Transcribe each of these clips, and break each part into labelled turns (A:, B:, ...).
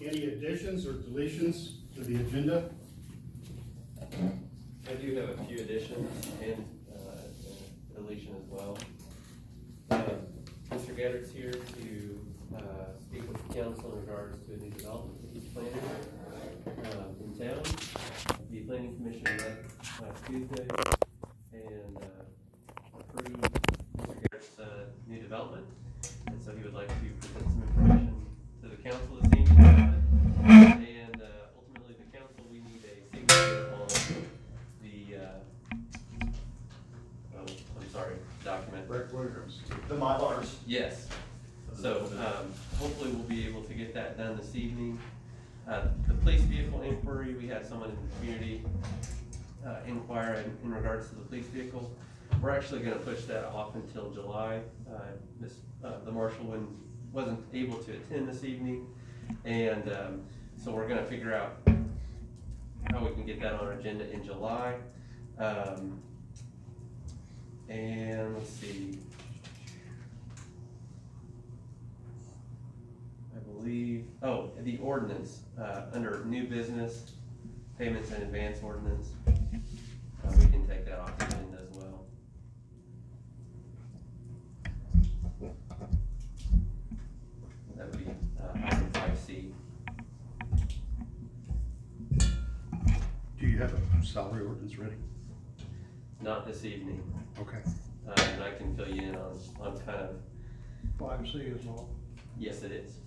A: Any additions or deletions to the agenda?
B: I do have a few additions and deletion as well. Mr. Gedrick's here to speak with the council in regards to a new development that he's planning in town. The planning commission met last Tuesday and approved Mr. Gedrick's new development. And so he would like to present some information to the council this evening about it. And ultimately the council, we need a signature on document.
C: The Mylars.
B: Yes. So hopefully we'll be able to get that done this evening. The police vehicle inquiry, we had someone in the community inquire in regards to the police vehicle. We're actually going to push that off until July. The marshal wasn't able to attend this evening, and so we're going to figure out how we can get that on our agenda in July. And let's see, I believe, the ordinance, under new business, payments and advance ordinance, we can take that off the agenda as well. That would be item 5C.
A: Do you have a salary ordinance ready?
B: Not this evening.
A: Okay.
B: And I can fill you in on kind of.
D: 5C is all.
B: Yes, it is.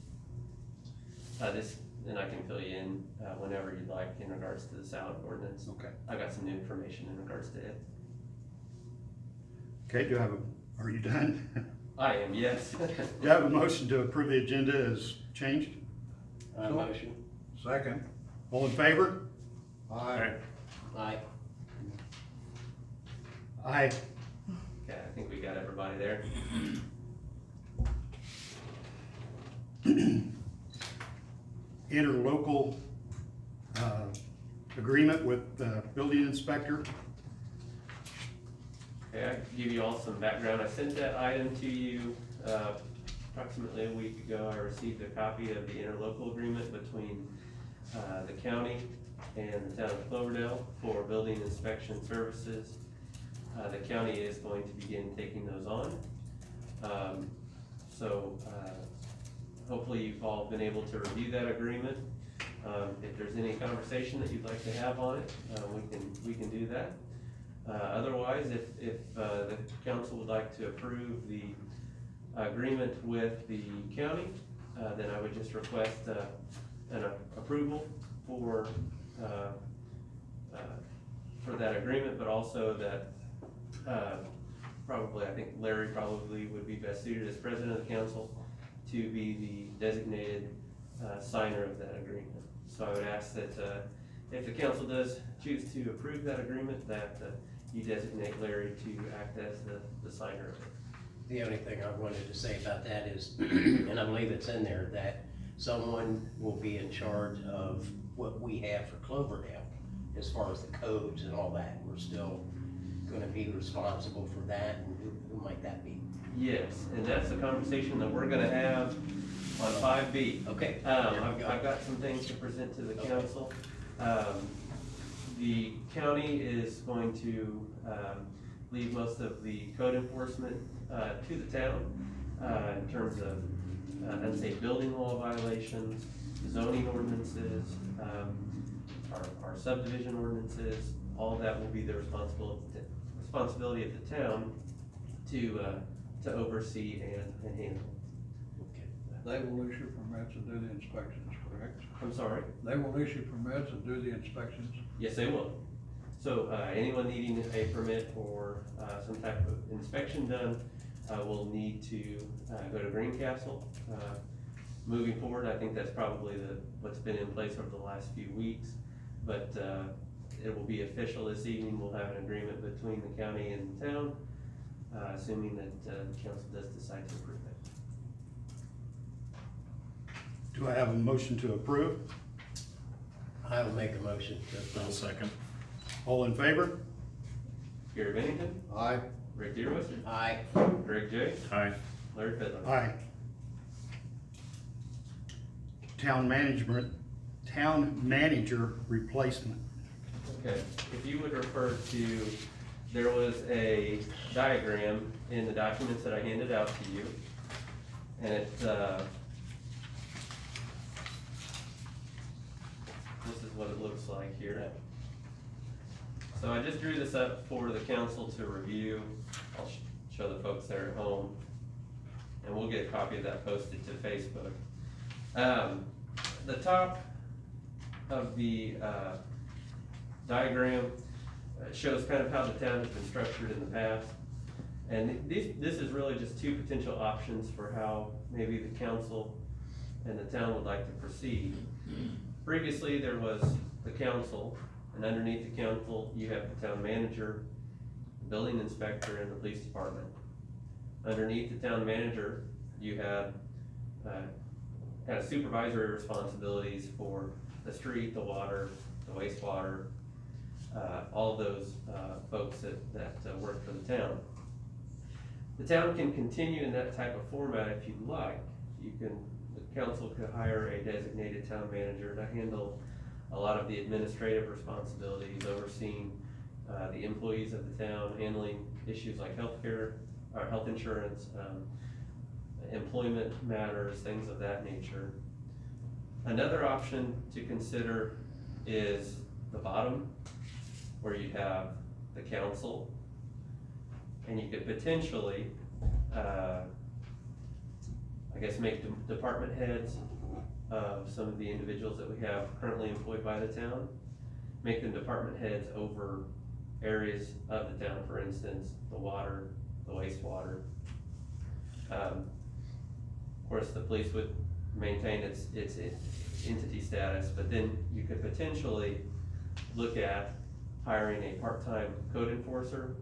B: And I can fill you in whenever you'd like in regards to the salary ordinance.
A: Okay.
B: I got some new information in regards to it.
A: Okay, are you done?
B: I am, yes.
A: Do you have a motion to approve the agenda as changed?
B: Motion.
D: Second.
A: All in favor?
D: Aye.
B: Aye.
A: Aye.
B: Okay, I think we got everybody there.
A: Interlocal agreement with the building inspector.
B: Okay, I can give you all some background. I sent that item to you approximately a week ago. I received a copy of the interlocal agreement between the county and the town of Cloverdale for building inspection services. The county is going to begin taking those on. Hopefully you've all been able to review that agreement. If there's any conversation that you'd like to have on it, we can do that. Otherwise, if the council would like to approve the agreement with the county, then I would just request an approval for that agreement, but also that I think Larry probably would be best suited as president of the council to be the designated signer of that agreement. So I would ask that if the council does choose to approve that agreement, that you designate Larry to act as the signer of it.
E: The only thing I wanted to say about that is, and I believe it's in there, that someone will be in charge of what we have for Cloverdale as far as the codes and all that. We're still going to be responsible for that, and who might that be?
B: Yes, and that's the conversation that we're gonna have on 5B.
E: Okay.
B: I've got some things to present to the council. The county is going to leave most of the code enforcement to the town in terms of unsafe building law violations, zoning ordinances, our subdivision ordinances. All that will be the responsibility of the town to oversee and handle.
E: Okay.
D: They will issue permits and do the inspections, correct?
B: I'm sorry?
D: They will issue permits and do the inspections.
B: Yes, they will. So anyone needing a permit or some type of inspection done will need to go to Greencastle. Moving forward, I think that's probably what's been in place over the last few weeks, but it will be official this evening. We'll have an agreement between the county and the town, assuming that the council does decide to approve it.
A: Do I have a motion to approve?
E: I will make a motion to approve.
F: Second.
A: All in favor?
B: Gary Bennington,
D: Aye.
B: Rick Deerweiser,
E: Aye.
B: Greg J,
F: Aye.
B: Larry Fidler.
A: Aye. town manager replacement.
B: Okay, if you would refer to, there was a diagram in the documents that I handed out to you. And it, this is what it looks like here. So I just drew this up for the council to review. I'll show the folks there at home. And we'll get a copy of that posted to Facebook. The top of the diagram shows kind of how the town has been structured in the past. And this is really just two potential options for how maybe the council and the town would like to proceed. Previously, there was the council, and underneath the council, you have the town manager, the building inspector, and the police department. Underneath the town manager, you have kind of supervisory responsibilities for the street, the water, the wastewater, all of those folks that work for the town. The town can continue in that type of format if you'd like. The council could hire a designated town manager to handle a lot of the administrative responsibilities, overseeing the employees of the town, handling issues like healthcare, or health insurance, employment matters, things of that nature. Another option to consider is the bottom, where you have the council, and you could potentially, I guess, make department heads of some of the individuals that we have currently employed by the town, make them department heads over areas of the town, for instance, the water, the wastewater. Of course, the police would maintain its entity status, but then you could potentially look at hiring a part-time code enforcer,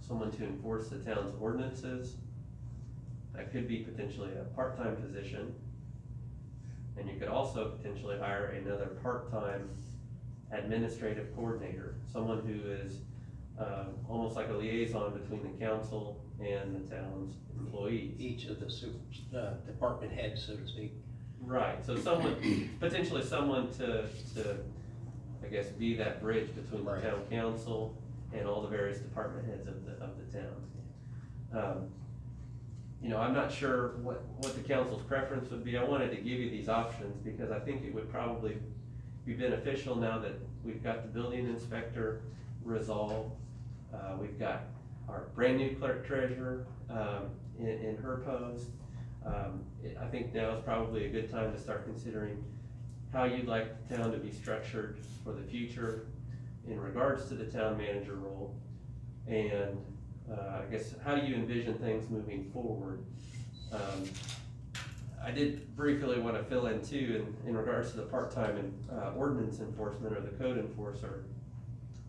B: someone to enforce the town's ordinances. That could be potentially a part-time position. And you could also potentially hire another part-time administrative coordinator, someone who is almost like a liaison between the council and the town's employees.
E: Each of the department heads, so to speak.
B: Right, so potentially someone to, I guess, be that bridge between the
E: Right.
B: town council and all the various department heads of the town. I'm not sure what the council's preference would be. I wanted to give you these options because I think it would probably be beneficial now that we've got the building inspector resolved. We've got our brand new clerk treasurer in her post. I think now is probably a good time to start considering how you'd like the town to be structured for the future in regards to the town manager role, and I guess how do you envision things moving forward. I did briefly want to fill in too in regards to the part-time ordinance enforcement or the code enforcer.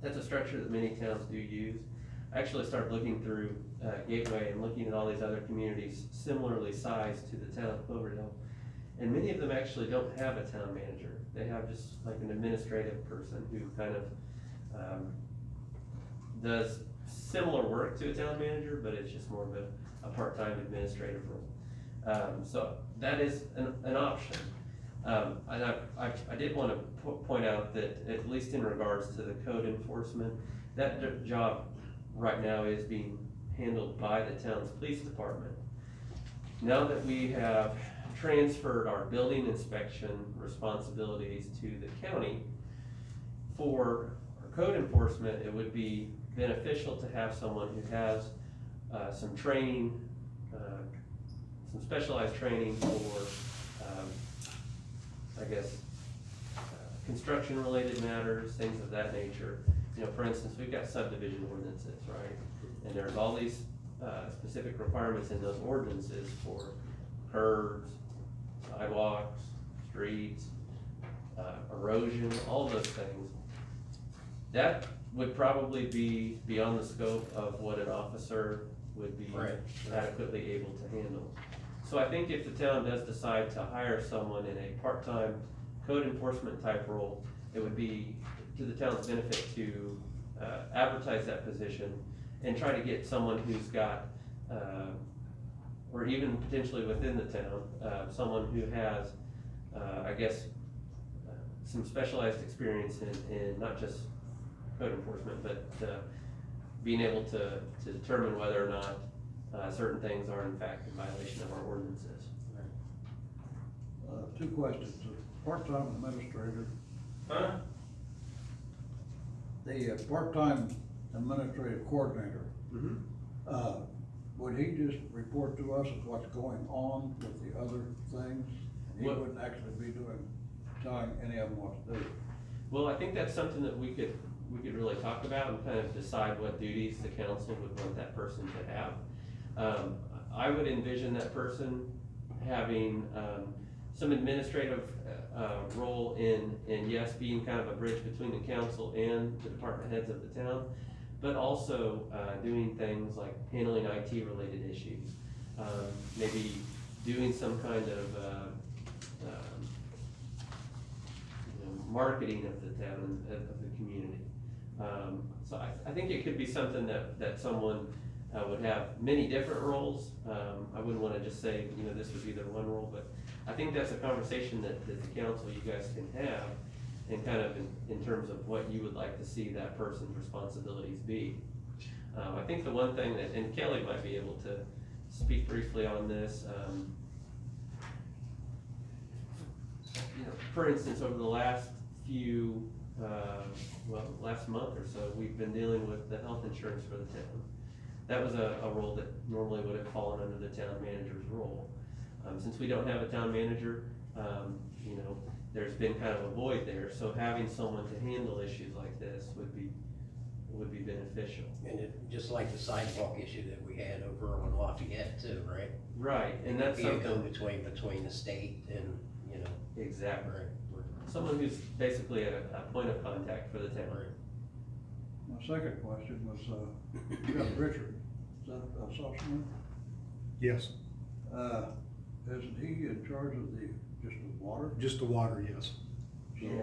B: That's a structure that many towns do use. I actually started looking through Gateway and looking at all these other communities similarly sized to the town of Cloverdale. And many of them actually don't have a town manager. They have just like an administrative person who kind of does similar work to a town manager, but it's just more of a part-time administrative role. So that is an option. And I did want to point out that at least in regards to the code enforcement, that job right now is being handled by the town's police department. Now that we have transferred our building inspection responsibilities to the county, for our code enforcement, it would be beneficial to have someone who has some training, some specialized training for, I guess, construction-related matters, things of that nature. For instance, we've got subdivision ordinances, right? And there's all these specific requirements in those ordinances for curbs, sidewalks, streets, erosion, all those things. That would probably be beyond the scope of what an officer would be adequately able to handle. So I think if the town does decide to hire someone in a part-time code enforcement type role, it would be to the town's benefit to advertise that position and try to get someone who's got, or even potentially within the town, someone who has I guess, some specialized experience in not just code enforcement, but being able to determine whether or not certain things are in fact in violation of our ordinances.
D: Two questions. The part-time administrator,
B: Huh?
D: the part-time administrative coordinator,
B: Mm-hmm.
D: would he just report to us of what's going on with the other things? He
B: What-
D: wouldn't actually be telling any of them what to do?
B: Well, I think that's something that we could really talk about and kind of decide what duties the council would want that person to have. I would envision that person having, some administrative, role in yes, being kind of a bridge between the council and the department heads of the town, but also, doing things like handling IT related issues. Maybe doing some kind of, marketing of the town, of the community. So I think it could be something that someone would have many different roles. I wouldn't wanna just say, this would be their one role, but I think that's a conversation that the council, you guys can have, and kind of in terms of what you would like to see that person's responsibilities be. I think the one thing that, and Kelly might be able to speak briefly on this, for instance, over the last few, last month or so, we've been dealing with the health insurance for the town. That was a role that normally would have fallen under the town manager's role. Since we don't have a town manager, there's been kind of a void there, so having someone to handle issues like this would be beneficial.
E: And just like the sidewalk issue that we had over on Lafayette too, right?
B: Right, and that's
E: Be a
B: something.
E: go-between the state and,
B: Exactly.
E: right.
B: Someone who's basically a point of contact for the town.
E: Right.
D: My second question was, you got Richard, is that a Saucon?
A: Yes,
D: Isn't he in charge of just the water?
A: just the water, yes.
D: So,
B: Yeah.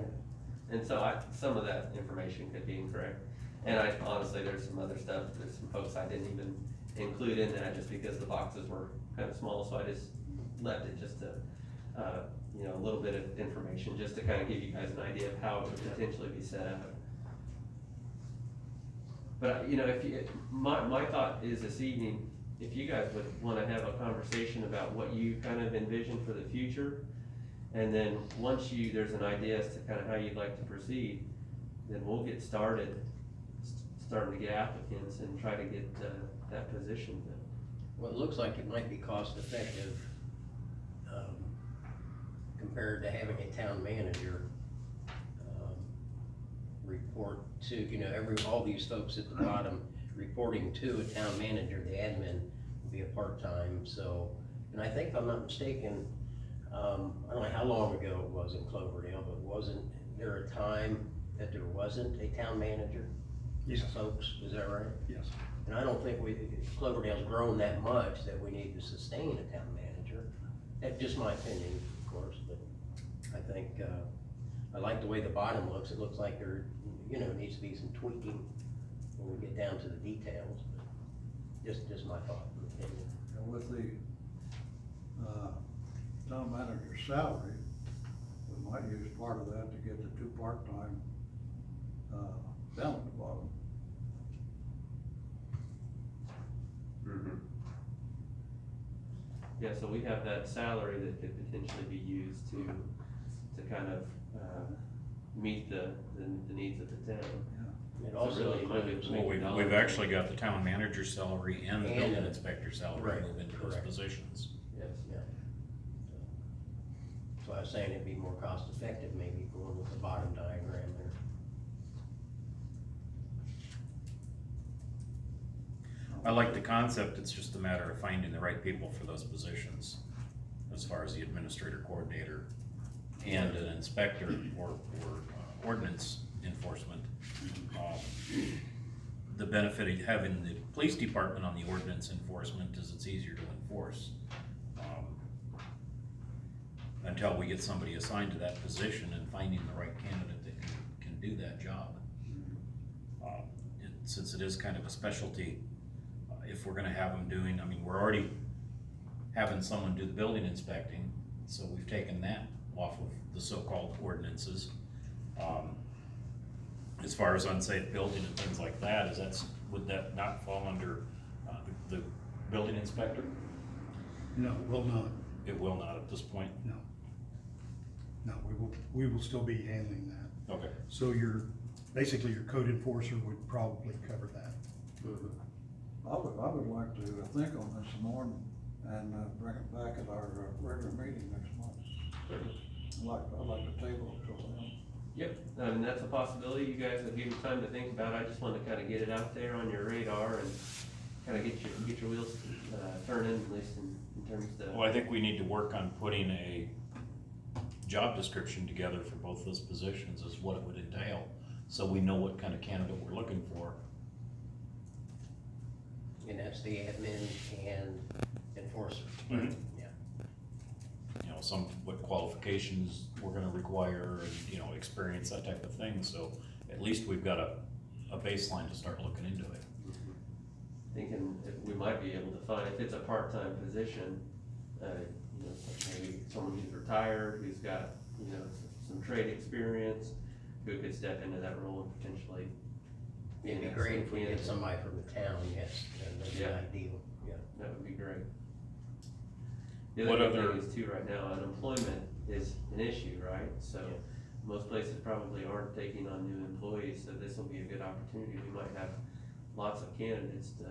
B: And so some of that information could be incorrect. And honestly, there's some other stuff, there's some folks I didn't even include in that just because the boxes were kind of small, so I just left it just to, a little bit of information, just to kind of give you guys an idea of how it would potentially be set up. But, my thought is this evening, if you guys would wanna have a conversation about what you kind of envision for the future, and then once there's an idea as to kind of how you'd like to proceed, then we'll get starting to get applicants and try to get, that position filled.
E: Well, it looks like it might be cost effective, compared to having a town manager, report to, all these folks at the bottom reporting to a town manager. The admin will be a part-time, so, and I think if I'm not mistaken, I don't know how long ago it was in Cloverdale, but wasn't there a time that there wasn't a town manager?
A: Yes.
E: Folks, is that right?
A: Yes.
E: And I don't think Cloverdale's grown that much that we need to sustain a town manager. That's just my opinion, of course, but I think, I like the way the bottom looks. It looks like there, needs to be some tweaking when we get down to the details, but just my thought and opinion.
D: and with the, town manager's salary, we might use part of that to get the two part-time, down at the bottom.
B: Mm-hmm. Yeah, so we have that salary that could potentially be used to kind of, meet the needs of the town.
E: It
B: So
E: also
B: really, you might be able to
F: Well,
B: make
F: we've actually got the town manager's salary and the
E: And
F: building
E: the-
F: inspector's salary
E: right,
F: move into those
E: correct.
F: positions.
B: Yes.
E: Yeah. So I was saying it'd be more cost effective maybe going with the bottom diagram there.
F: I like the concept, it's just a matter of finding the right people for those positions, as far as the administrator coordinator and an inspector or ordinance enforcement. The benefit of having the police department on the ordinance enforcement is it's easier to enforce. Until we get somebody assigned to that position and finding the right candidate that can do that job. Since it is kind of a specialty, if we're gonna have them we're already having someone do the building inspecting, so we've taken that off of the so-called ordinances. As far as unsafe building and things like that, would that not fall under the building inspector?
A: No, it will not.
F: It will not at this point?
A: No. No, we will still be handling that.
F: Okay.
A: So basically your code enforcer would probably cover that.
D: I would like to think on this some more and bring it back at our regular meeting next month. I'd like to table it till then.
B: Yep, and that's a possibility. You guys have given time to think about it. I just wanted to kind of get it out there on your radar and kind of get your wheels turning, at least in terms of.
F: Well, I think we need to work on putting a job description together for both those positions, is what it would entail, so we know what kind of candidate we're looking for.
E: And that's the admin and enforcer.
F: Mhm.
E: Yeah.
F: You know, what qualifications we're gonna require, and, you know, experience, that type of thing, so at least we've got a baseline to start looking into it.
B: Thinking if we might be able to find, if it's a part-time position, you know, maybe someone who's retired, who's got, you know, some trade experience, who could step into that role and potentially.
E: It'd be great if we get somebody from the town, yes, that'd be
B: Yeah.
E: ideal, yeah.
B: That would be great. The
F: What
B: other
F: other-
B: thing is too, right now, unemployment is an issue, right? So
E: Yeah.
B: most places probably aren't taking on new employees, so this will be a good opportunity. We might have lots of candidates to,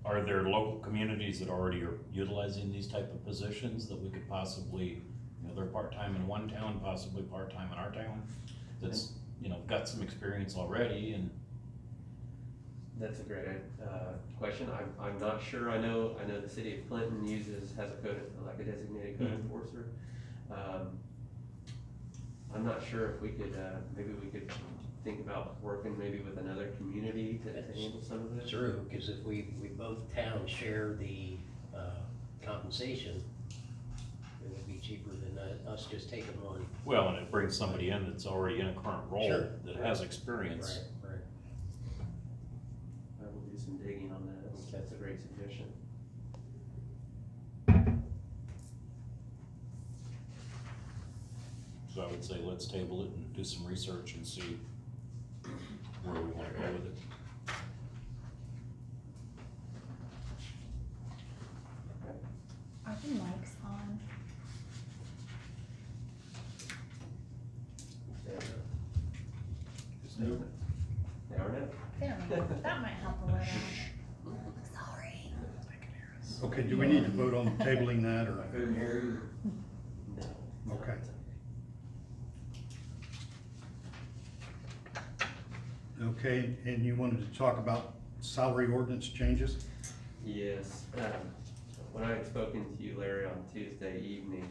F: Are there local communities that already are utilizing these type of positions that we could possibly, you know, they're part-time in one town, possibly part-time in our town, that's, you know, got some experience already, and
B: that's a great, question. I'm not sure. I know the city of Clinton has a code, like a designated code
F: Mhm.
B: enforcer. I'm not sure if we could, maybe we could think about working maybe with another community to handle some of this.
E: True, because if we both towns share the compensation, it would be cheaper than us just taking one.
F: well, and it brings somebody in that's already in a current role
E: Sure.
F: that has experience.
E: Right.
B: I will do some digging on that. That's a great suggestion.
F: So I would say let's table it and do some research and see where we wanna go with it.
G: Are the mics on?
B: They are now.
G: There we go. That might help a little. Sorry.
A: Okay, do we need to vote on tabling that, or?
C: Couldn't hear you.
B: No.
A: Okay. Okay, and you wanted to talk about salary ordinance changes?
B: Yes, when I had spoken to you, Larry, on Tuesday evening,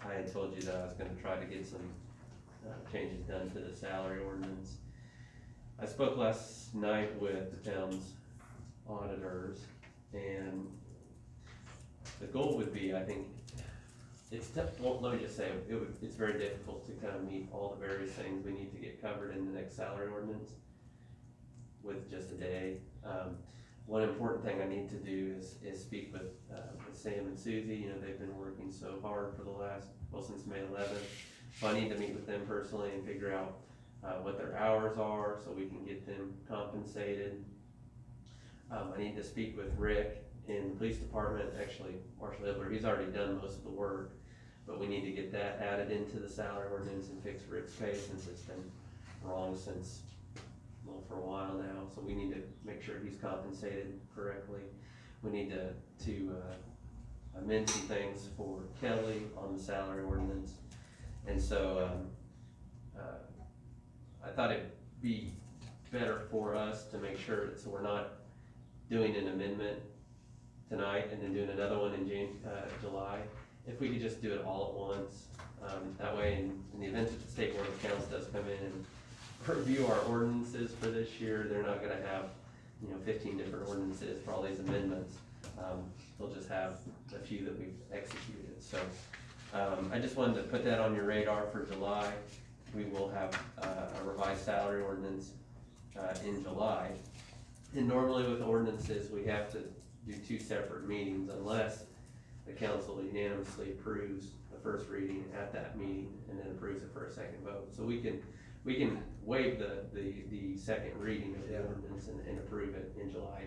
B: I had told you that I was gonna try to get some changes done to the salary ordinance. I spoke last night with the town's auditors, and the goal would be, I think, it's tough, well, let me just say, it's very difficult to kind of meet all the various things we need to get covered in the next salary ordinance with just a day. One important thing I need to do is speak with Sam and Susie. You know, they've been working so hard for the last, well, since May 11th. So I need to meet with them personally and figure out what their hours are so we can get them compensated. I need to speak with Rick in the police department, actually Marshall Hibler. He's already done most of the work, but we need to get that added into the salary ordinance and fix Rick's pay since it's been wrong since, well, for a while now. So we need to make sure he's compensated correctly. We need to amend some things for Kelly on the salary ordinance. And so I thought it'd be better for us to make sure so we're not doing an amendment tonight and then doing another one in July. If we could just do it all at once, that way in the event that the State Board of Accounts does come in and review our ordinances for this year, they're not gonna have, 15 different ordinances for all these amendments. They'll just have a few that we've executed. So I just wanted to put that on your radar for July. We will have a revised salary ordinance in July. And normally with ordinances, we have to do two separate meetings unless the council unanimously approves the first reading at that meeting and then approves it for a second vote. So we can waive the second reading of the
E: Yeah.
B: ordinance and approve it in July,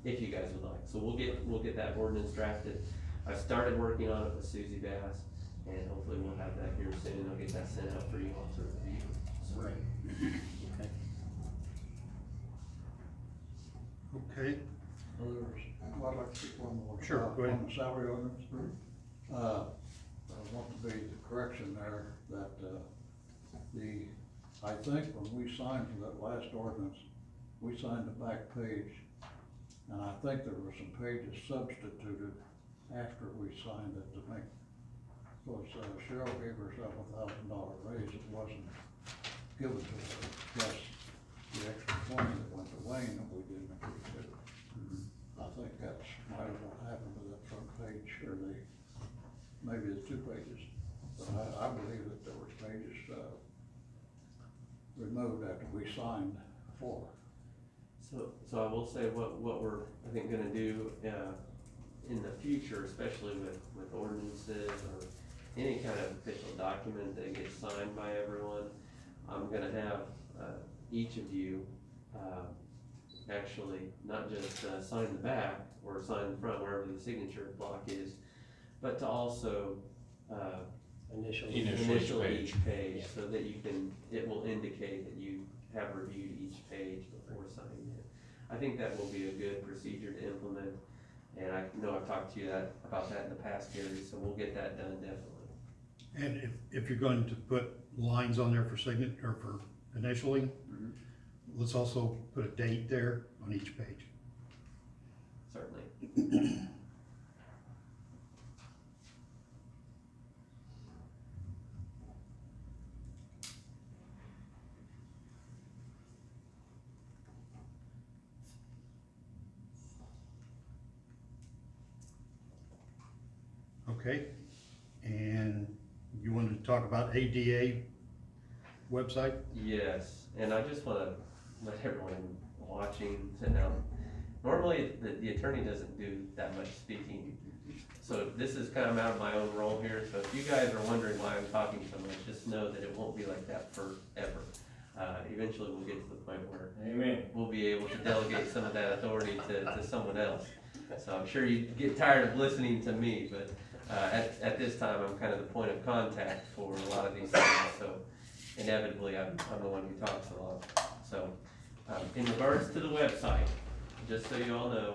B: if you guys would like. So we'll get that ordinance drafted. I started working on it with Susie Bass, and hopefully we'll have that here soon. I'll get that sent out for you all to review. So-
E: Right. Okay.
A: Okay,
D: I'd like to keep one more.
A: Sure, go ahead.
D: On the salary ordinance. I want to be the correction there that, I think when we signed for that last ordinance, we signed the back page, and I think there were some pages substituted after we signed it to make, because Cheryl gave herself $1,000 raise, it wasn't given to her, plus the extra 20 that went to Wayne that we didn't agree to. I think that's might have what happened to that front page, or maybe the 2 pages. But I believe that there was pages, removed after we signed for.
B: So I will say what we're, I think, gonna do, in the future, especially with ordinances or any kind of official document that gets signed by everyone, I'm gonna have, each of you, actually not just, sign the back or sign the front, wherever the signature block is, but to also,
E: Initially.
B: initial
F: page.
B: each page,
E: Yeah.
B: so that you can, it will indicate that you have reviewed each page before signing it. I think that will be a good procedure to implement, and I know I've talked to you about that in the past, Gary, so we'll get that done definitely.
A: and if you're going to put lines on there for or for initially, let's also put a date there on each page.
B: Certainly.
A: Okay, and you wanted to talk about ADA website?
B: Yes, and I just wanna let everyone watching to know, normally the attorney doesn't do that much speaking. So this is kind of out of my own role here, so if you guys are wondering why I'm talking so much, just know that it won't be like that forever. Eventually we'll get to the point where we'll be able to delegate some of that authority to someone else. So I'm sure you get tired of listening to me, but at this time, I'm kind of the point of contact for a lot of these things, so inevitably, I'm the one who talks a lot. So, in regards to the website, just so you all know,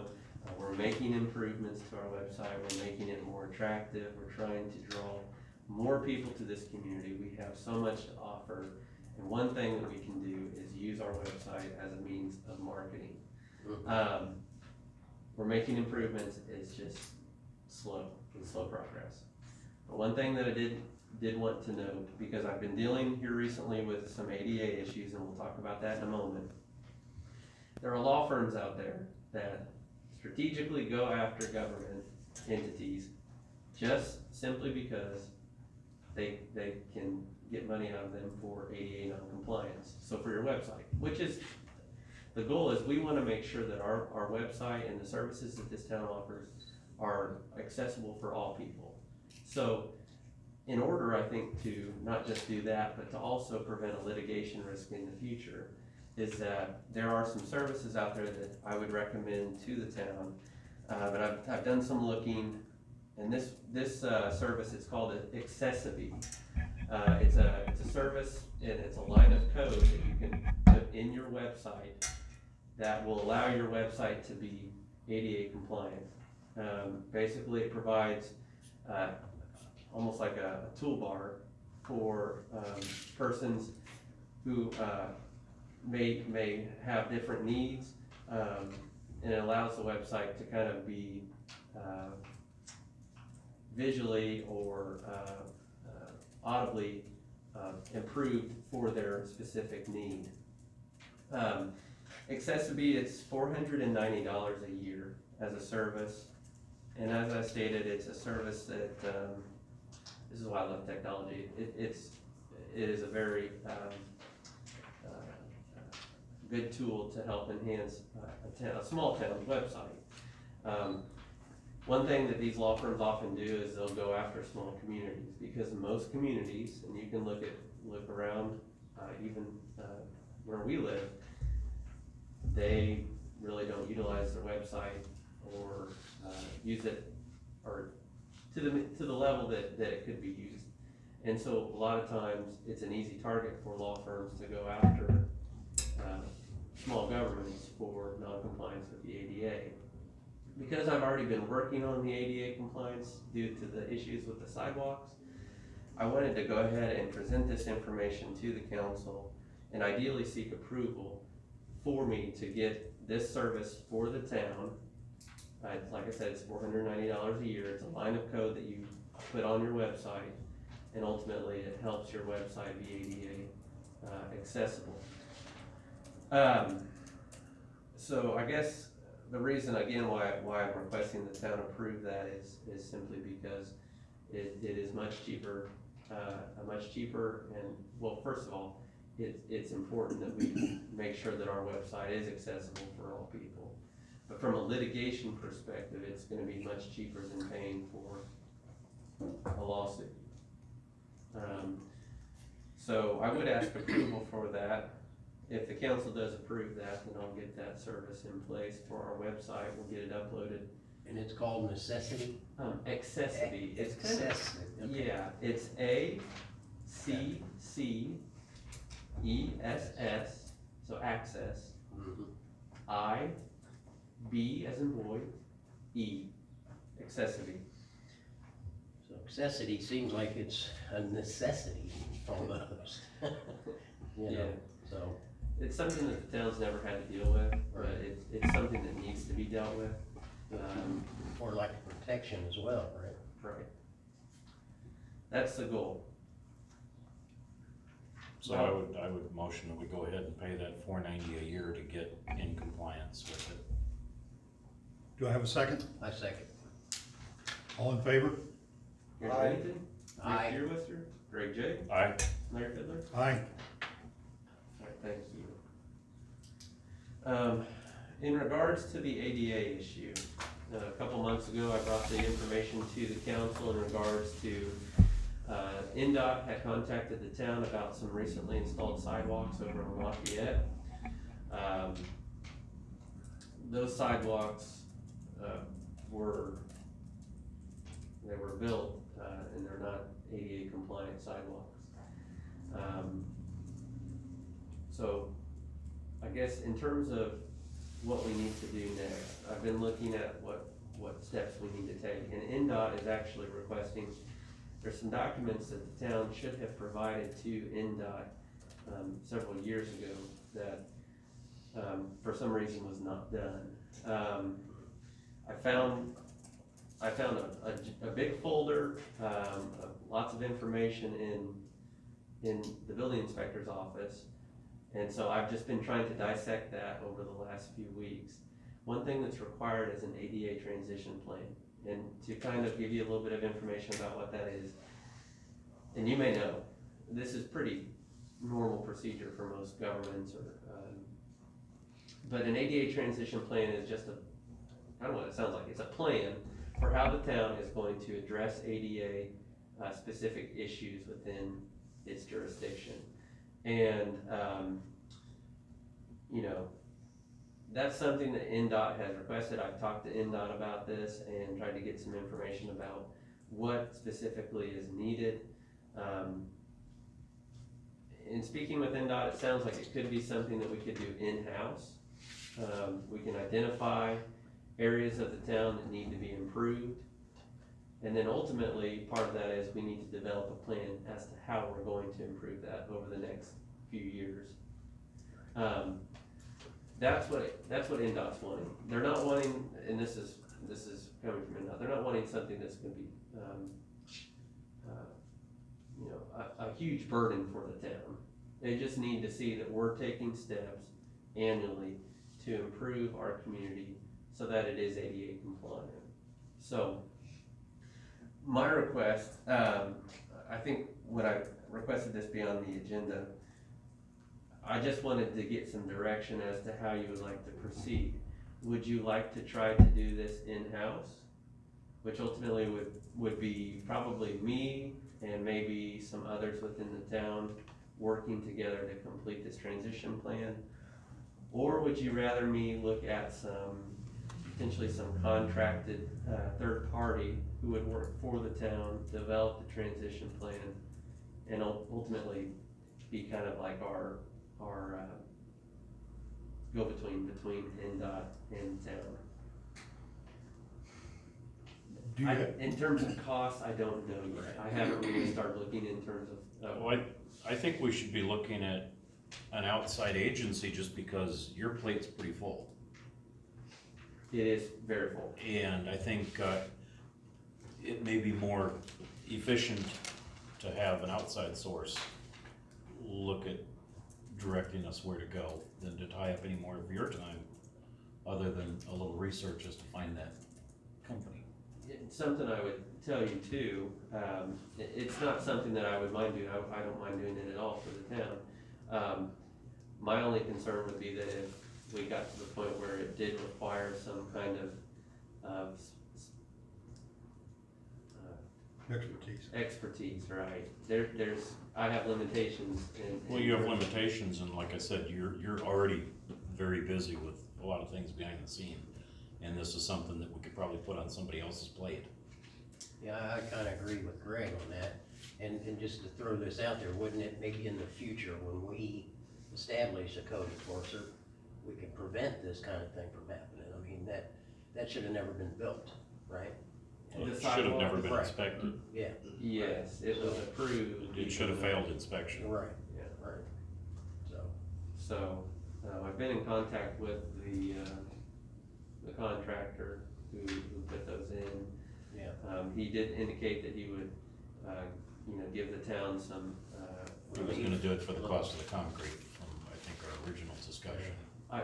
B: we're making improvements to our website, we're making it more attractive, we're trying to draw more people to this community. We have so much to offer, and one thing that we can do is use our website as a means of marketing. We're making improvements, it's just slow progress. But one thing that I did want to note, because I've been dealing here recently with some ADA issues, and we'll talk about that in a moment. There are law firms out there that strategically go after government entities just simply because they can get money out of them for ADA non-compliance. So for your website, which is, the goal is we want to make sure that our website and the services that this town offers are accessible for all people. So in order, I think, to not just do that, but to also prevent a litigation risk in the future, is that there are some services out there that I would recommend to the town. But I've done some looking, and this service is called Accessibility. It's a service, and it's a line of code that you can put in your website that will allow your website to be ADA compliant. Basically, it provides almost like a toolbar for persons who may have different needs, and it allows the website to kind of be visually or audibly improved for their specific need. Accessibility, it's $490 a year as a service. And as I stated, it's a service that, this is why I love technology. It is a very good tool to help enhance a small town's website. One thing that these law firms often do is they'll go after small communities, because most communities, and you can look around, even where we live, they really don't utilize their website or use it, or to the level that it could be used. And so a lot of times, it's an easy target for law firms to go after small governments for non-compliance with the ADA. Because I've already been working on the ADA compliance due to the issues with the sidewalks, I wanted to go ahead and present this information to the council and ideally seek approval for me to get this service for the town. Like I said, it's $490 a year. It's a line of code that you put on your website, and ultimately it helps your website be ADA accessible. So I guess the reason again why I'm requesting the town approve that is simply because it is much cheaper, and well, first of all, it's important that we make sure that our website is accessible for all people. But from a litigation perspective, it's gonna be much cheaper than paying for a lawsuit. So I would ask approval for that. If the council does approve that, then I'll get that service in place for our website. We'll get it uploaded.
E: And it's called Necessity?
B: Accessity. It's kind of,
E: Accessity, okay.
B: yeah, it's ACCESS, so access,
E: Mhm.
B: B as in boy, E, accessity.
E: So accessity seems like it's a necessity almost. You know, so,
B: It's something that the town's never had to deal with, but it's something that needs to be dealt with.
E: or like a protection as well, right?
B: Right. That's the goal.
F: So I would motion that we go ahead and pay that $490 a year to get in compliance with it.
A: Do I have a second?
E: I second.
A: All in favor?
B: Gary
C: Aye.
B: Bennington,
E: Aye.
B: Rick Deerlister, Greg J,
F: Aye.
B: Larry Fiddler.
A: Aye.
B: Alright, thank you. In regards to the ADA issue, a couple months ago, I brought the information to the council in regards to, NDOT had contacted the town about some recently installed sidewalks over in Lafayette. Those sidewalks, were built, and they're not ADA compliant sidewalks. So I guess in terms of what we need to do next, I've been looking at what steps we need to take, and NDOT is actually requesting, there's some documents that the town should have provided to NDOT several years ago that for some reason was not done. I found a big folder, lots of information in the building inspector's office. And so I've just been trying to dissect that over the last few weeks. One thing that's required is an ADA transition plan. And to kind of give you a little bit of information about what that is, and you may know, this is pretty normal procedure for most governments, but an ADA transition plan is just I don't know what it sounds like, it's a plan for how the town is going to address ADA specific issues within its jurisdiction. And, you know, that's something that NDOT has requested. I've talked to NDOT about this and tried to get some information about what specifically is needed. In speaking with NDOT, it sounds like it could be something that we could do in-house. We can identify areas of the town that need to be improved. And then ultimately, part of that is we need to develop a plan as to how we're going to improve that over the next few years. That's what NDOT's wanting. They're not wanting, and this is coming from NDOT, they're not wanting something that's gonna be, you know, a huge burden for the town. They just need to see that we're taking steps annually to improve our community so that it is ADA compliant. So, my request, I think when I requested this be on the agenda, I just wanted to get some direction as to how you would like to proceed. Would you like to try to do this in-house? which ultimately would be probably me and maybe some others within the town working together to complete this transition plan? Or would you rather me look at potentially some contracted, third party who would work for the town, develop the transition plan, and ultimately be kind of like our go-between between NDOT and town?
A: Do you,
B: In terms of cost, I don't know yet. I haven't really started looking in terms of.
F: Well, I think we should be looking at an outside agency just because your plate's pretty full.
B: It is very full.
F: And I think, it may be more efficient to have an outside source look at directing us where to go than to tie up any more of your time, other than a little research as to find that company.
B: It's something I would tell you too, it's not something that I would mind doing, I don't mind doing it at all for the town. My only concern would be that if we got to the point where it did require some kind of expertise, right? I have limitations in.
F: Well, you have limitations, and like I said, you're already very busy with a lot of things behind the scene, and this is something that we could probably put on somebody else's plate.
E: Yeah, I kinda agree with Greg on that, and just to throw this out there, wouldn't it maybe in the future, when we establish a code enforcer, we could prevent this kind of thing from happening? I mean, that should have never been built, right?
F: Well,
B: The
F: it should have never been
E: Right.
F: inspected.
E: Yeah.
B: Yes, it was approved.
F: It should have failed inspection.
E: Right,
B: Yeah.
E: right, so.
B: So, I've been in contact with the contractor who put those in.
E: Yeah.
B: He did indicate that he would, give the town some,
F: He was gonna do it for the cost of the concrete from, I think, our original discussion.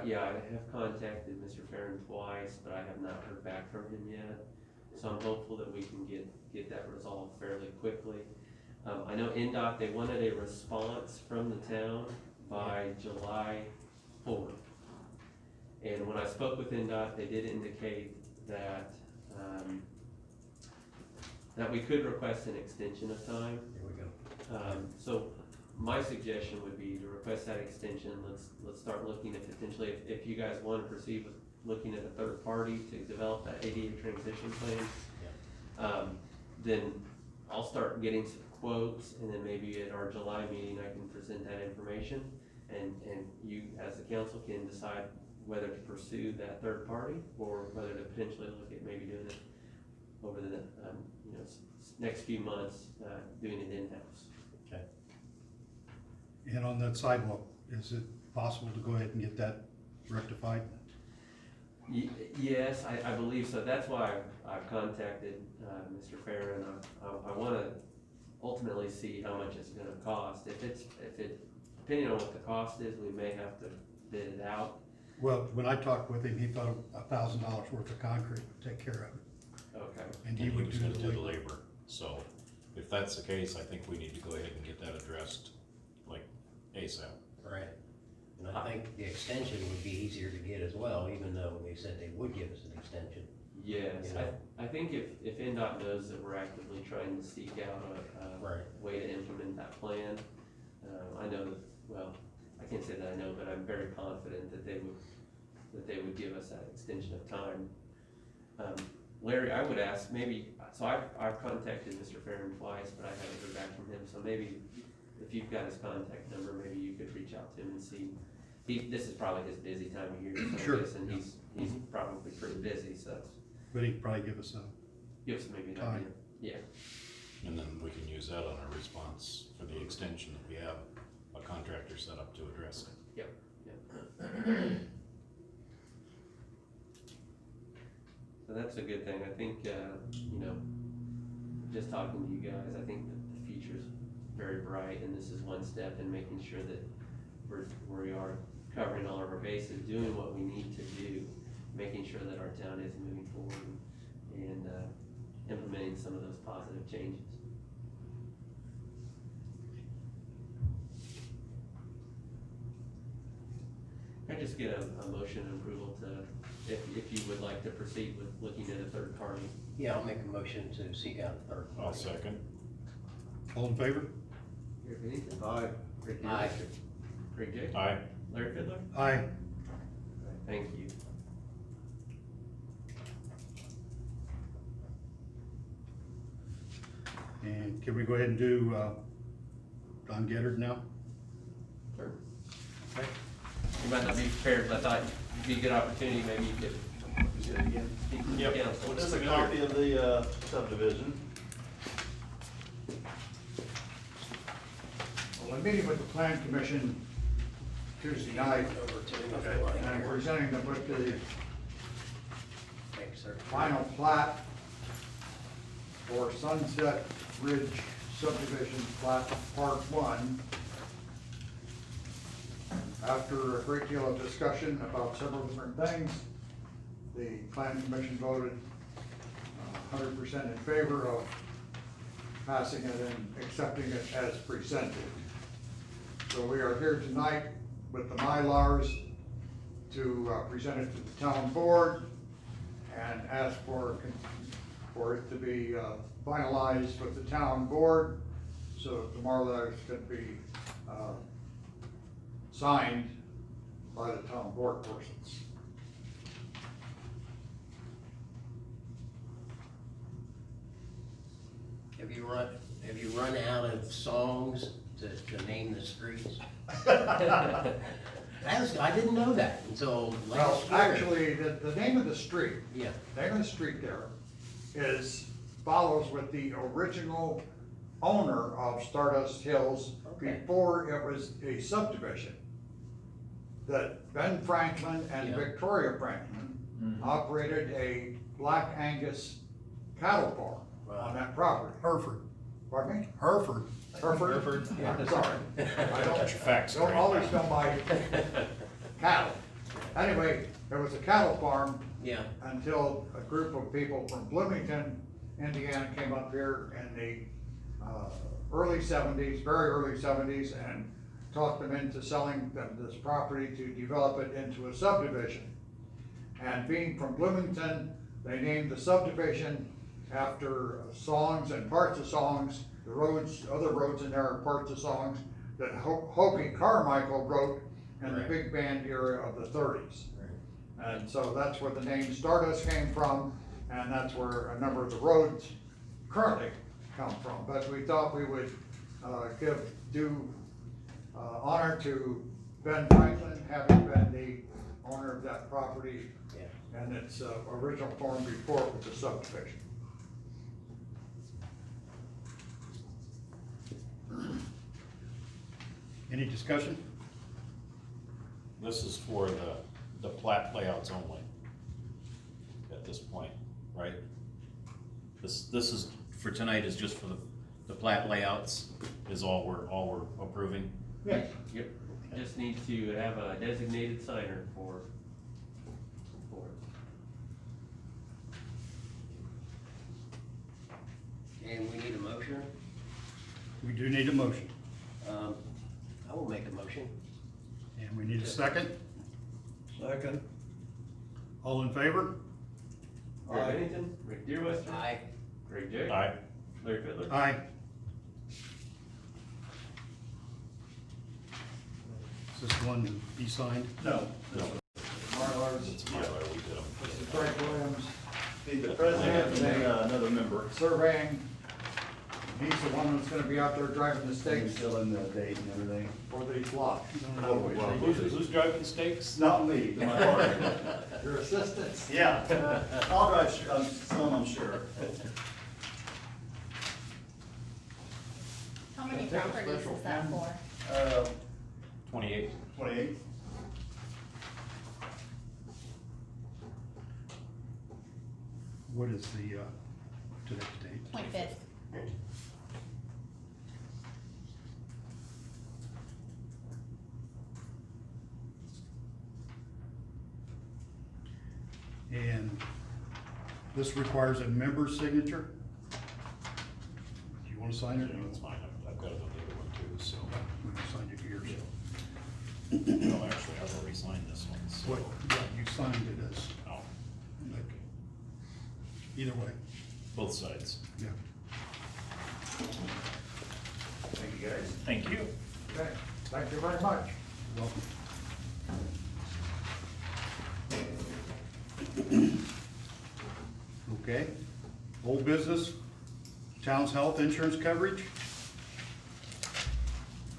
B: yeah, I have contacted Mr. Farron twice, but I have not heard back from him yet. So I'm hopeful that we can get that resolved fairly quickly. I know NDOT, they wanted a response from the town by July 4th. And when I spoke with NDOT, they did indicate that, that we could request an extension of time.
E: Here we go.
B: So my suggestion would be to request that extension. Let's start looking at potentially, if you guys want to proceed with looking at a third party to develop that ADA transition plan. Then I'll start getting some quotes, and then maybe at our July meeting, I can present that information. And you, as the council, can decide whether to pursue that third party, or whether to potentially look at maybe doing it over the, next few months, doing it in-house.
E: Okay.
A: and on that sidewalk, is it possible to go ahead and get that rectified?
B: Yes, I believe so. That's why I've contacted Mr. Farron. I want to ultimately see how much it's going to cost. If it, depending on what the cost is, we may have to bid it out.
A: Well, when I talked with him, he thought $1,000 worth of concrete would take care of it,
B: Okay.
A: and
F: He
A: he would
F: was
A: do
F: gonna do the
A: the labor.
F: labor, so if that's the case, I think we need to go ahead and get that addressed, like ASAP.
E: Right, and I think the extension would be easier to get as well, even though they said they would give us an extension.
B: Yes,
E: You know?
B: I think if NDOT knows that we're actively trying to seek out a
E: Right.
B: way to implement that plan, I know that, well, I can't say that I know, but I'm very confident that they would give us that extension of time. Larry, I would ask maybe, so I've contacted Mr. Farron twice, but I haven't heard back from him, so maybe if you've got his contact number, maybe you could reach out to him and see. This is probably his busy time of year, so
A: Sure.
B: I'm guessing he's probably pretty busy, so that's,
A: But he'd probably give us
B: give us maybe an
A: Time.
B: idea. Yeah,
F: And then we can use that on our response for the extension that we have a contractor set up to address it.
B: so that's a good thing. I think, just talking to you guys, I think that the future's very bright, and this is one step in making sure that we are covering all of our bases, doing what we need to do, making sure that our town is moving forward and implementing some of those positive changes. Can I just get a motion and approval to, if you would like to proceed with looking at a third party?
E: Yeah, I'll make a motion to seek out a third
F: I'll
E: party.
F: second.
A: All in favor?
B: Eric Pennington?
D: Aye.
B: Rick
E: Aye.
B: Dearmeister? Craig Jay?
F: Aye.
B: Larry Fiddler?
A: Aye.
B: Thank you.
A: And can we go ahead and do, Don Gettard now?
B: Sure.
A: Okay.
B: You might not be prepared, but I thought it'd be a good opportunity, maybe you could
C: Say it again.
B: speak to the
F: Yep.
B: council.
C: This is a copy of the subdivision.
H: Well, I'm meeting with the plan commission Tuesday night,
E: Over to the
C: Okay.
E: line
H: and I'm
E: here.
H: presenting them with the
E: Thanks, sir.
H: final plat for Sunset Ridge subdivision plat part one. After a great deal of discussion about several different things, the plan commission voted 100% in favor of passing it and accepting it as presented. So we are here tonight with the Mylars to present it to the town board and ask for it to be finalized with the town board, so that the Mylars can be signed by the town board persons.
E: Have you run out of songs to name the streets? I didn't know that until
H: Well,
E: last year.
H: actually, the name of the street,
E: Yeah,
H: the name of the street there follows with the original owner of Stardust Hills
E: Okay.
H: before it was a subdivision. That Ben Franklin and
E: Yeah.
H: Victoria Franklin operated a Black Angus cattle farm on that property.
A: Hereford.
H: Pardon me?
A: Hereford.
H: Hereford? I'm sorry. I
F: Get
H: don't,
F: your facts
H: don't
F: straight.
H: always know my cattle. Anyway, there was a cattle farm
E: yeah,
H: until a group of people from Bloomington, Indiana came up here in the early seventies, very early seventies, and talked them into selling them this property to develop it into a subdivision. And being from Bloomington, they named the subdivision after songs and parts of songs, the roads, other roads in there are parts of songs that Hokie Carmichael wrote in the
E: Right.
H: big band era of the thirties. And so that's where the name Stardust came from, and that's where a number of the roads currently come from. But we thought we would give due honor to Ben Franklin, having been the owner of that property
E: yeah.
H: in its original form before it was a subdivision.
A: Any discussion?
F: This is for the plat layouts only at this point, right? This is, for tonight, is just for the plat layouts is all we're approving?
H: Yes.
B: Yep. Just need to have a designated signer for it.
E: And we need a motion.
A: We do need a motion,
E: I will make a motion.
A: and we need a second.
D: Second.
A: All in favor?
B: Eric Pennington, Rick Dearmeister.
E: Aye.
B: Craig Jay.
F: Aye.
B: Larry Fiddler.
A: Aye. Is this one to be signed?
H: No.
F: No.
H: Mylars,
F: It's Mylar, we did them.
H: this is Frank Williams,
C: The president and then another member.
H: surveying. He's the one that's gonna be out there driving the stakes
C: Still in the date and everything.
H: for these lots.
F: Who's driving the stakes?
C: Not me, my partner.
H: Your assistants?
C: Yeah, I'll drive some, I'm sure.
G: How many
H: Take a
G: properties
H: special
G: is that
H: pen.
G: for?
F: 28.
C: 28.
A: What is the, today's date?
G: 25th.
A: And this requires a member's signature? Do you wanna sign it?
F: Yeah, that's fine, I've got another one too, so.
A: We can sign it here, so.
F: No, actually, I've already signed this
A: what, yeah, you signed it as,
F: Oh,
A: like, either way,
F: both sides.
A: yeah.
C: Thank you, guys.
F: Thank you.
H: Okay, thank you very much.
A: Welcome. Okay, old business, town's health insurance coverage.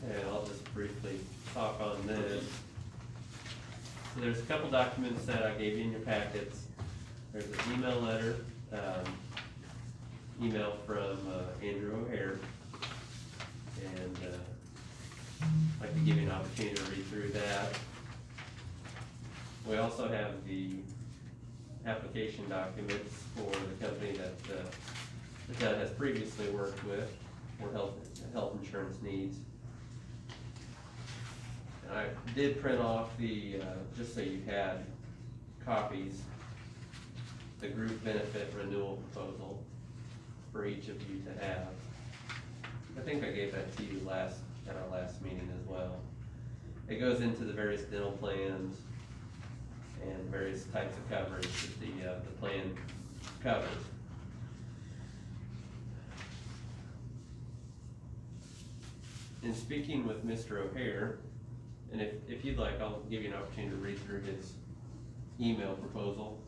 B: And I'll just briefly talk on this. So there's a couple documents that I gave you in your packets. There's an email letter, email from Andrew O'Hare. And I'd like to give you an opportunity to read through that. We also have the application documents for the company that the town has previously worked with for health insurance needs. And I did print off the, just so you had copies, the group benefit renewal proposal for each of you to have. I think I gave that to you at our last meeting as well. It goes into the various dental plans and various types of coverage that the plan covers. In speaking with Mr. O'Hare, and if you'd like, I'll give you an opportunity to read through his email proposal.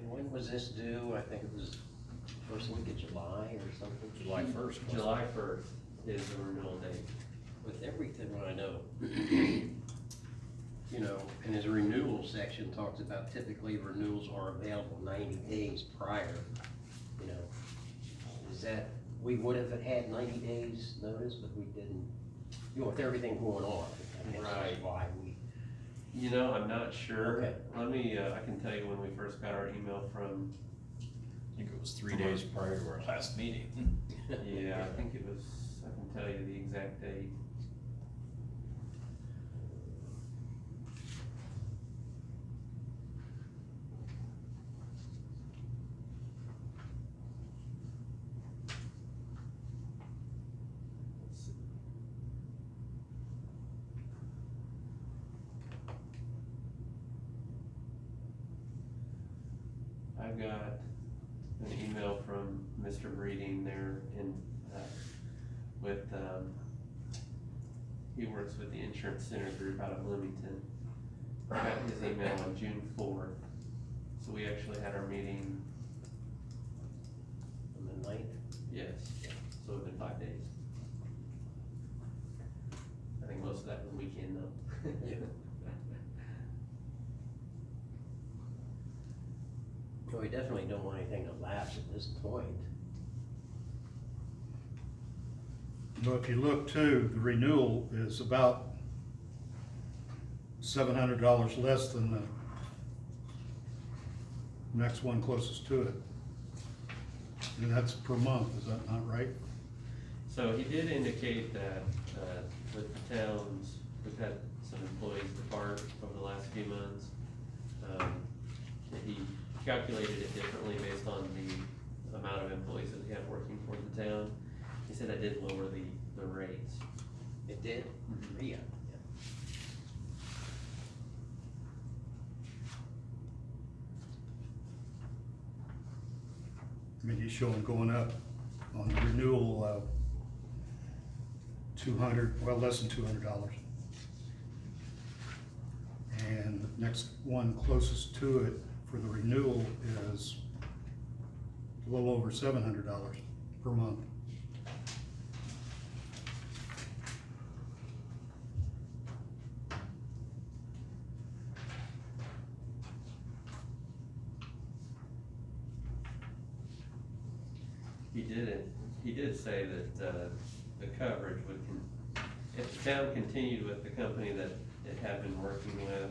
E: When was this due? I think it was first week of July or something.
F: July 1st.
B: July 1st is the renewal date.
E: With everything I know, you know, and his renewal section talks about typically renewals are available 90 days prior, you know. Is that, we would have had 90 days notice, but we didn't, you know, with everything going on. I guess that's
B: Right.
E: why we,
B: You know, I'm not sure.
E: Okay.
B: Let me, I can tell you when we first got our email from,
F: I think it was 3 days prior to our last meeting.
B: yeah, I think it was, I can tell you the exact date. Let's see. I've got an email from Mr. Breeding there in, with, he works with the Insurance Center Group out of Bloomington. I got his email on June 4th, so we actually had our meeting,
E: on the 9th.
B: yes, so it's been 5 days. I think most of that was weekend though.
E: Yeah. Well, we definitely don't want anything to lapse at this point.
A: But if you look too, the renewal is about $700 less than the next one closest to it. And that's per month, is that not right?
B: So he did indicate that, with the towns, we've had some employees depart over the last few months. That he calculated it differently based on the amount of employees that we have working for the town. He said that did lower the rates.
E: It did? Yeah.
A: I mean, he's showing going up on the renewal of less than $200. And the next one closest to it for the renewal is a little over $700 per month.
B: He did say that, the coverage would, if the town continued with the company that it had been working with,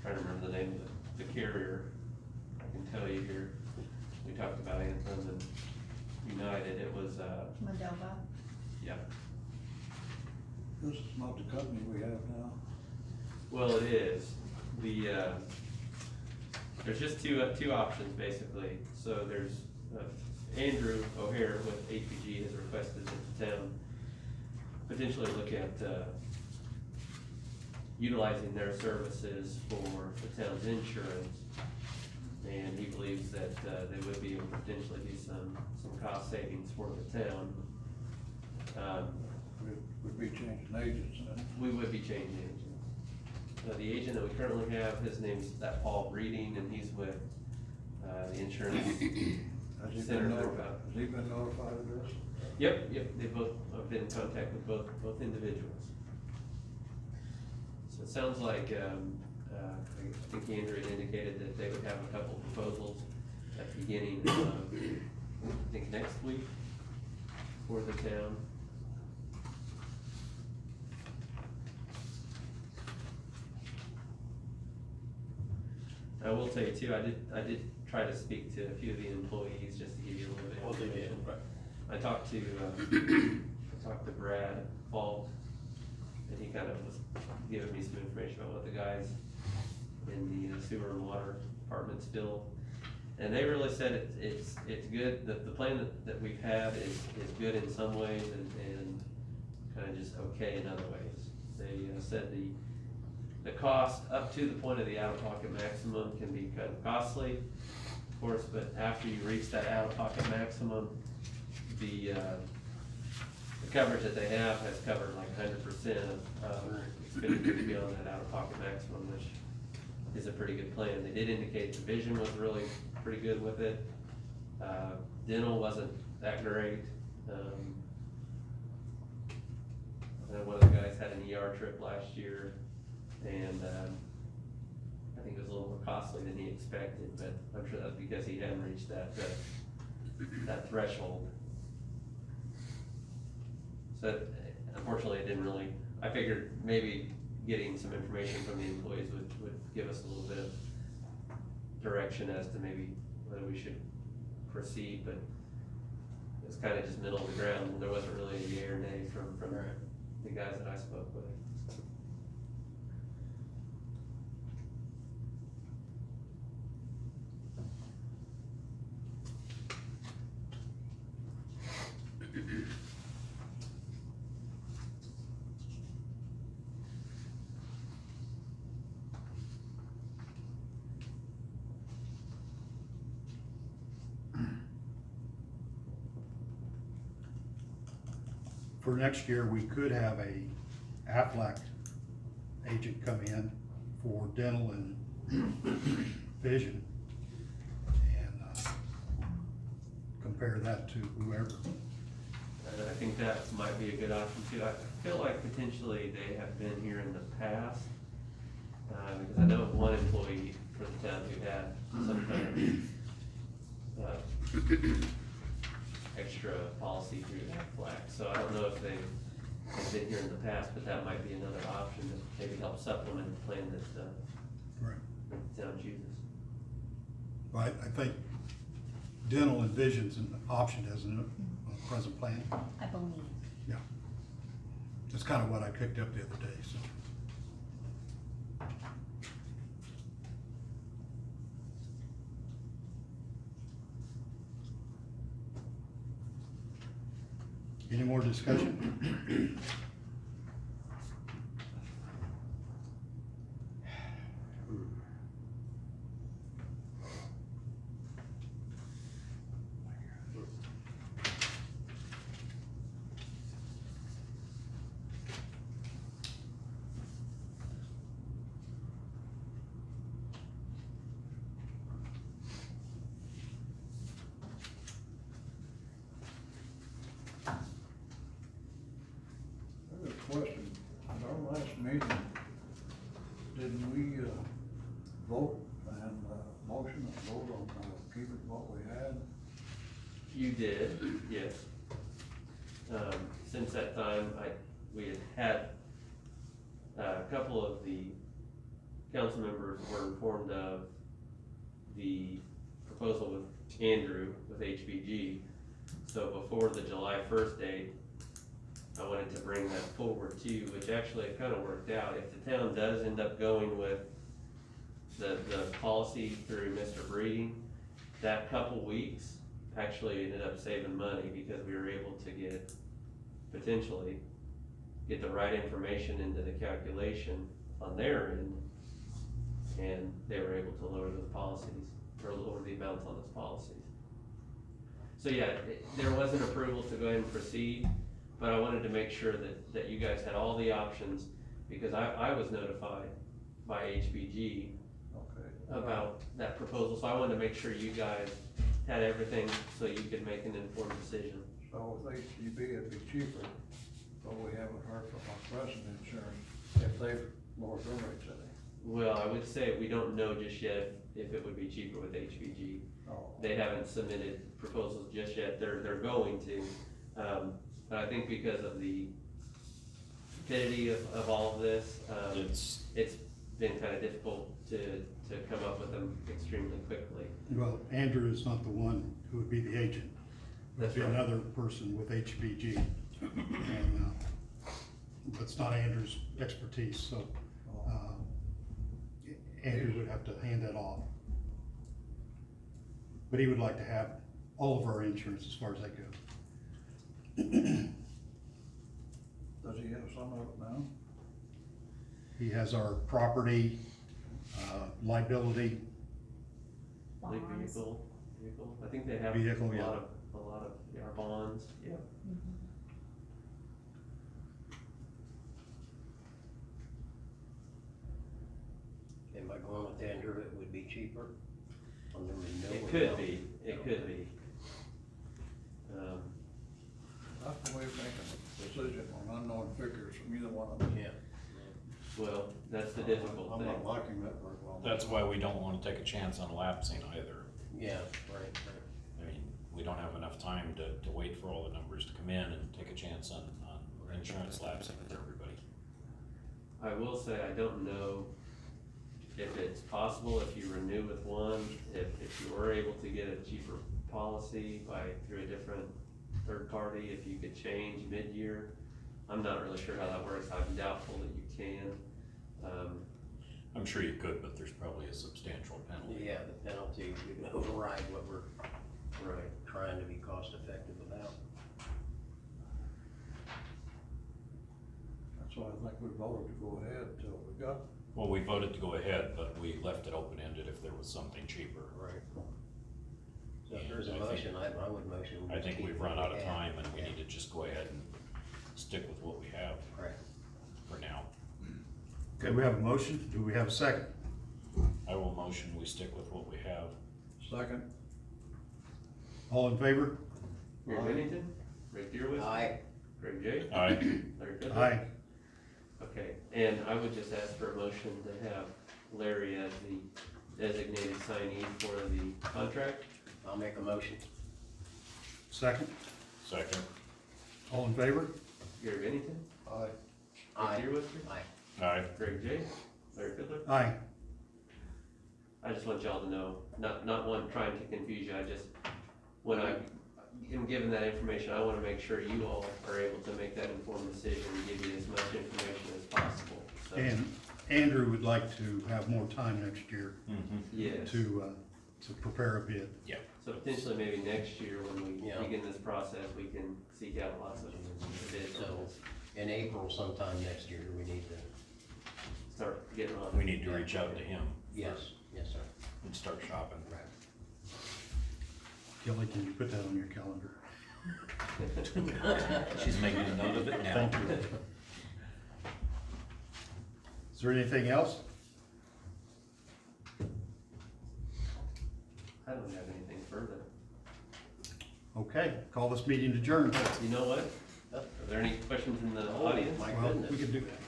B: trying to remember the name of the carrier, I can tell you here, we talked about Anthem and United, it was,
G: Moldova.
B: yeah.
D: This is not the company we have now.
B: Well, it is. There's just two options, basically. So there's, Andrew O'Hare with APG has requested that the town potentially look at, utilizing their services for the town's insurance. And he believes that, they would be able to potentially do some cost savings for the town.
D: We'd be changing agents then.
B: We would be changing agents. The agent that we currently have, his name's Paul Breeding, and he's with, the insurance.
D: Has he
B: Center
D: been
B: there
D: notified,
B: about-
D: has he been notified of this?
B: Yep, they both have been in contact with both individuals. So it sounds like, I think Andrew had indicated that they would have a couple proposals at the beginning of, I think, next week for the town. I will tell you too, I did try to speak to a few of the employees just to give you a little bit of information. I talked to Brad Falk, and he kind of was giving me some information about what the guys in the sewer and water departments feel. And they really said it's good, the plan that we've had is good in some ways and kind of just okay in other ways. They said the cost up to the point of the out-of-pocket maximum can be kind of costly, of course, but after you reach that out-of-pocket maximum, the coverage that they have has covered like 100% of expenditures beyond that out-of-pocket maximum, which is a pretty good plan. They did indicate the vision was really pretty good with it. Dental wasn't that great. I know one of the guys had an ER trip last year, and I think it was a little more costly than he expected, but I'm sure that's because he hadn't reached that threshold. So unfortunately, it didn't really, I figured maybe getting some information from the employees would give us a little bit of direction as to maybe whether we should proceed, but it was kind of just middle of the ground. There wasn't really a yay or nay from the guys that I spoke with.
A: For next year, we could have a Aflac agent come in for dental and vision and compare that to whoever.
B: And I think that might be a good option too. I feel like potentially they have been here in the past, because I know of one employee for the town who had some kind of extra policy through Aflac. So I don't know if they've been here in the past, but that might be another option to maybe help supplement the plan that
A: Right.
B: the town chooses.
A: But I think dental and vision's an option, isn't it, present plan.
G: I believe.
A: Yeah. That's kind of what I picked up the other day, so. Any more discussion?
D: I have a question. At our last meeting, didn't we, vote and, motion and vote on, keeping what we had?
B: You did, yes. Since that time, we had a couple of the council members were informed of the proposal with Andrew with HBG. So before the July 1st date, I wanted to bring that forward to you, which actually it kind of worked out. If the town does end up going with the policy through Mr. Breeding, that couple weeks actually ended up saving money because we were able to potentially get the right information into the calculation on their end, and they were able to lower those policies, or lower the amounts on those policies. So yeah, there was an approval to go ahead and proceed, but I wanted to make sure that you guys had all the options, because I was notified by HBG
D: Okay.
B: about that proposal, so I wanted to make sure you guys had everything so you could make an informed decision.
D: So with HGB, it'd be cheaper, but we haven't heard from our present insurance if they've lowered their rates any.
B: Well, I would say we don't know just yet if it would be cheaper with HBG.
D: Oh.
B: They haven't submitted proposals just yet, they're going to. But I think because of the rapidity of all of this, it's been kind of difficult to come up with them extremely quickly.
A: Well, Andrew is not the one who would be the agent. It would
B: That's
A: be
B: right.
A: another person with HBG. And, that's not Andrew's expertise, so, Andrew would have to hand that off. But he would like to have all of our insurance as far as that goes.
D: Does he have some of it now?
A: He has our property, liability,
B: Like
G: Bonds.
B: vehicle, I think they have
A: Vehicle,
B: a
A: yeah.
B: lot of our bonds, yeah.
E: And by going with Andrew, it would be cheaper on the renewal.
B: It could be, it could be.
D: That's the way of making a decision on unknown figures from either one of them.
E: Yeah.
B: Well, that's the difficult
D: I'm
B: thing.
D: not liking that very well.
F: That's why we don't wanna take a chance on lapsing either.
E: Yeah, right.
F: I mean, we don't have enough time to wait for all the numbers to come in and take a chance on insurance lapsing with everybody.
B: I will say, I don't know if it's possible if you renew with one, if you were able to get a cheaper policy through a different third party, if you could change mid-year. I'm not really sure how that works, I'm doubtful that you can.
F: I'm sure you could, but there's probably a substantial penalty.
E: Yeah, the penalty would override what we're
B: Right.
E: trying to be cost effective about.
D: That's why I think we voted to go ahead till we got.
F: Well, we voted to go ahead, but we left it open-ended if there was something cheaper.
E: Right. So if
F: And
E: there's a
F: I think-
E: motion, I would motion. we
F: I
E: just
F: think
E: keep
F: we've
E: what
F: run
E: we
F: out of
E: have.
F: time and we
E: Yeah.
F: need to just go ahead and stick with what we have
E: Right.
F: for now.
A: Okay, we have a motion, do we have a second?
F: I will motion we stick with what we have.
D: Second.
A: All in favor?
B: Gary Bennington, Rick Deerwitz.
E: Aye.
B: Greg J.
F: Aye.
B: Larry Fiedler.
A: Aye.
B: Okay, and I would just ask for a motion to have Larry as the designated signee for the contract.
E: I'll make a motion.
A: Second,
F: Second.
A: all in favor?
B: Gary Bennington,
D: Aye.
E: Aye.
B: Rick Deerwitz,
E: Aye.
F: Aye.
B: Greg J. Larry Fiedler.
A: Aye.
B: I just want y'all to know, not one trying to confuse you, when I in giving that information, I wanna make sure you all are able to make that informed decision and give you as much information as possible, so.
A: And Andrew would like to have more time next year
B: Yes,
A: to prepare a bid.
F: Yeah.
B: so potentially maybe next year when we
E: Yeah.
B: begin this process, we can seek out lots of bids on
E: So,
B: this.
E: in April sometime next year, we need to,
B: Start getting on.
F: We need to reach out to him
E: yes, yes, sir.
F: and start shopping.
A: Kelly, can you put that on your calendar?
F: She's making a note of it now.
A: Thank you. Is there anything else?
B: I don't have anything further.
A: Okay, call this meeting adjourned.
B: You know what? Are there any questions in the audience?
E: My
A: Well,
E: goodness.
A: we can do that.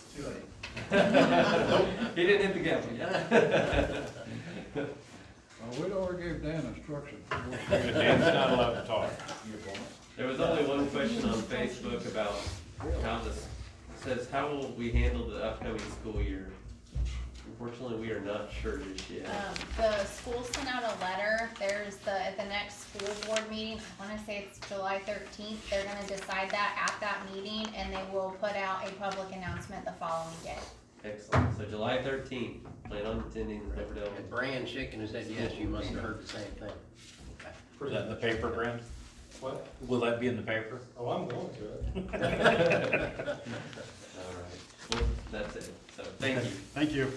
B: He didn't hit the gavel yet.
D: We'd already gave Dan instructions.
F: Dan's not allowed to talk.
B: There was only one question on Facebook about how this, says, how will we handle the upcoming school year? Unfortunately, we are not sure just yet.
G: The school sent out a letter, at the next school board meeting, I wanna say it's July 13th, they're gonna decide that at that meeting, and they will put out a public announcement the following day.
B: Excellent, so July 13th, plan on attending the Riverdale.
E: And Brian shaking his head, yes, you must have heard the same thing.
F: Is that in the paper, Brent?
C: What?
F: Will that be in the paper?
C: Oh, I'm going to it.
B: All right, well, that's it, so thank you.
A: Thank you.